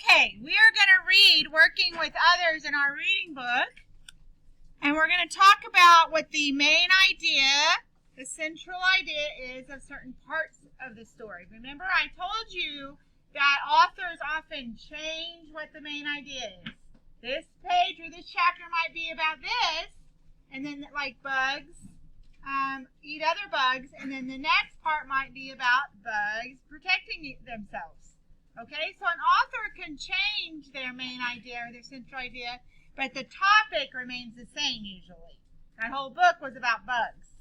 Okay, we are going to read Working with Others in our reading book. And we're going to talk about what the main idea, the central idea is of certain parts of the story. Remember, I told you that authors often change what the main idea is. This page or this chapter might be about this, and then like bugs eat other bugs, and then the next part might be about bugs protecting themselves. Okay, so an author can change their main idea or their central idea, but the topic remains the same usually. That whole book was about bugs.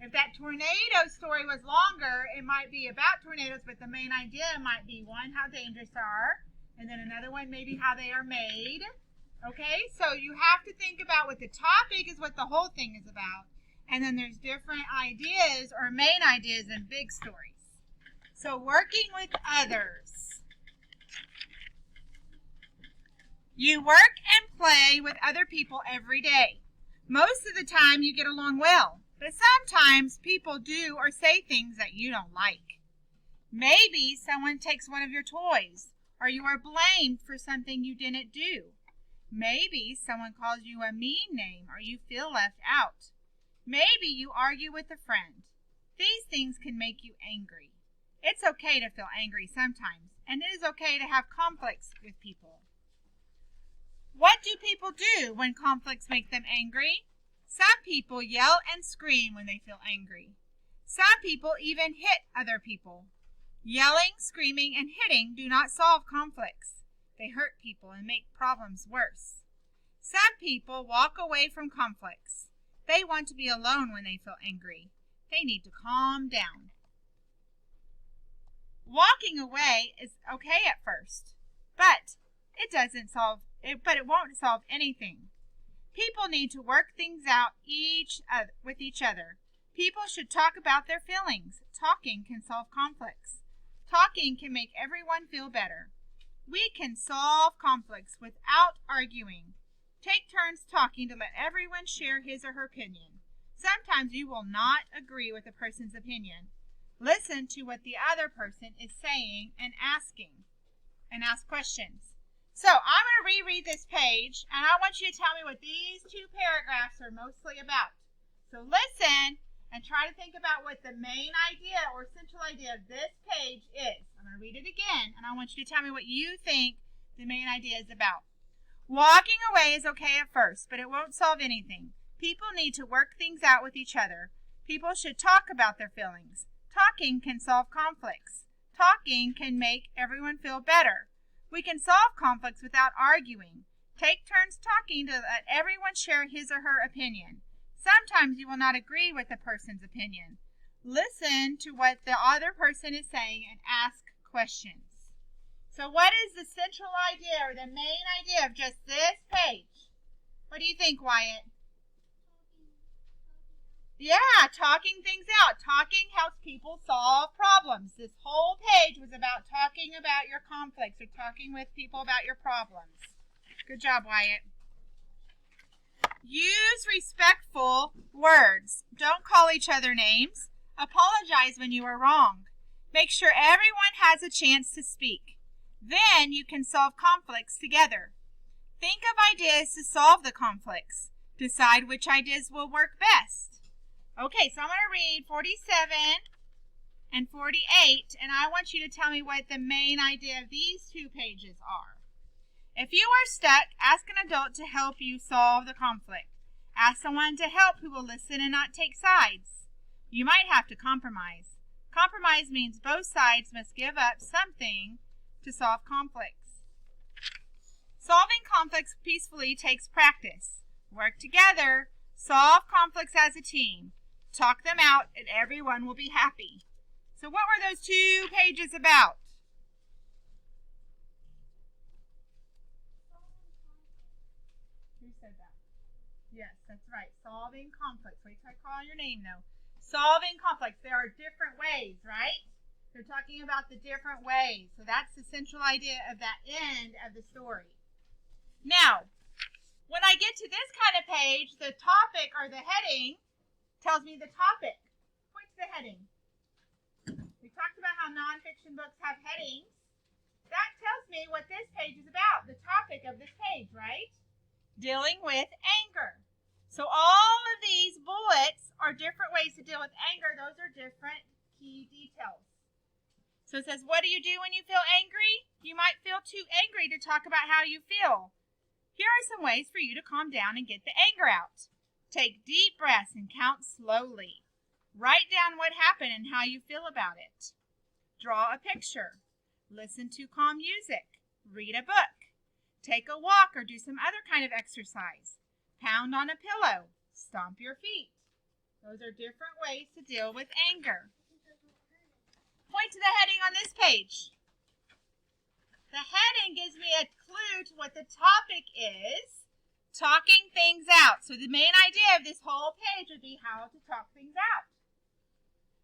If that tornado story was longer, it might be about tornadoes, but the main idea might be one, how dangerous they are, and then another one, maybe how they are made. Okay, so you have to think about what the topic is, what the whole thing is about, and then there's different ideas or main ideas in big stories. So working with others. You work and play with other people every day. Most of the time you get along well, but sometimes people do or say things that you don't like. Maybe someone takes one of your toys, or you are blamed for something you didn't do. Maybe someone calls you a mean name or you feel left out. Maybe you argue with a friend. These things can make you angry. It's okay to feel angry sometimes, and it is okay to have conflicts with people. What do people do when conflicts make them angry? Some people yell and scream when they feel angry. Some people even hit other people. Yelling, screaming, and hitting do not solve conflicts. They hurt people and make problems worse. Some people walk away from conflicts. They want to be alone when they feel angry. They need to calm down. Walking away is okay at first, but it won't solve anything. People need to work things out with each other. People should talk about their feelings. Talking can solve conflicts. Talking can make everyone feel better. We can solve conflicts without arguing. Take turns talking to let everyone share his or her opinion. Sometimes you will not agree with a person's opinion. Listen to what the other person is saying and ask questions. So I'm going to reread this page, and I want you to tell me what these two paragraphs are mostly about. So listen and try to think about what the main idea or central idea of this page is. I'm going to read it again, and I want you to tell me what you think the main idea is about. Walking away is okay at first, but it won't solve anything. People need to work things out with each other. People should talk about their feelings. Talking can solve conflicts. Talking can make everyone feel better. We can solve conflicts without arguing. Take turns talking to let everyone share his or her opinion. Sometimes you will not agree with a person's opinion. Listen to what the other person is saying and ask questions. So what is the central idea or the main idea of just this page? What do you think, Wyatt? Yeah, talking things out. Talking helps people solve problems. This whole page was about talking about your conflicts or talking with people about your problems. Good job, Wyatt. Use respectful words. Don't call each other names. Apologize when you are wrong. Make sure everyone has a chance to speak. Then you can solve conflicts together. Think of ideas to solve the conflicts. Decide which ideas will work best. Okay, so I'm going to read 47 and 48, and I want you to tell me what the main idea of these two pages are. If you are stuck, ask an adult to help you solve the conflict. Ask someone to help who will listen and not take sides. You might have to compromise. Compromise means both sides must give up something to solve conflicts. Solving conflicts peacefully takes practice. Work together. Solve conflicts as a team. Talk them out and everyone will be happy. So what were those two pages about? Who said that? Yes, that's right. Solving conflicts. Wait till I call your name though. Solving conflicts. There are different ways, right? They're talking about the different ways. So that's the central idea of that end of the story. Now, when I get to this kind of page, the topic or the heading tells me the topic. Point to the heading. We talked about how nonfiction books have headings. That tells me what this page is right? Dealing with anger. So all of these bullets are different ways to deal with anger. Those are different key details. So it says, what do you do when you feel angry? You might feel too angry to talk about how you feel. Here are some ways for you to calm down and get the anger out. Take deep breaths and count slowly. Write down what happened and how you feel about it. Draw a picture. Listen to calm music. Read a book. Take a walk or do some other kind of exercise. Pound on a pillow. Stomp your feet. Those are different ways to deal with anger. Point to the heading on this page. The heading gives me a clue to what the topic is. Talking things out. So the main idea of this whole page would be how to talk things out.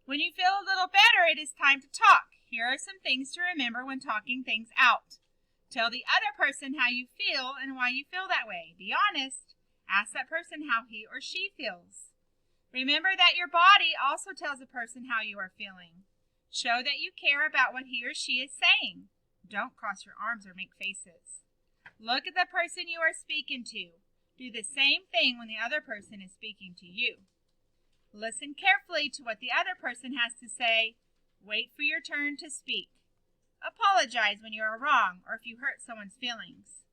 When you feel a little better, it is time to talk. Here are some things to remember when talking things out. Tell the other person how you feel and why you feel that way. Be honest. Ask that person how he or she feels. Remember that your body also tells a person how you are feeling. Show that you care about what he or she is saying. Don't cross your arms or make faces. Look at the person you are speaking to. Do the same thing when the other person is speaking to you. Listen carefully to what the other person has to say. Wait for your turn to speak. Apologize when you are wrong or if you hurt someone's feelings.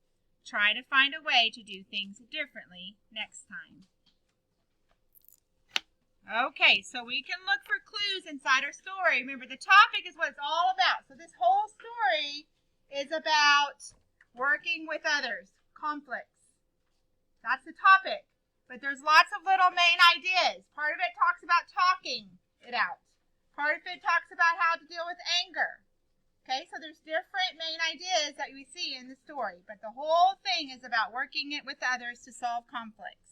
Try to find a way to do things differently next time. Okay, so we can look for clues inside our story. Remember, the topic is what it's all about. So this whole story is about working with others, conflicts. That's the topic. But there's lots of little main ideas. Part of it talks about talking it out. Part of it talks about how to deal with anger. Okay, so there's different main ideas that we see in the story. But the whole thing is about working it with others to solve conflicts.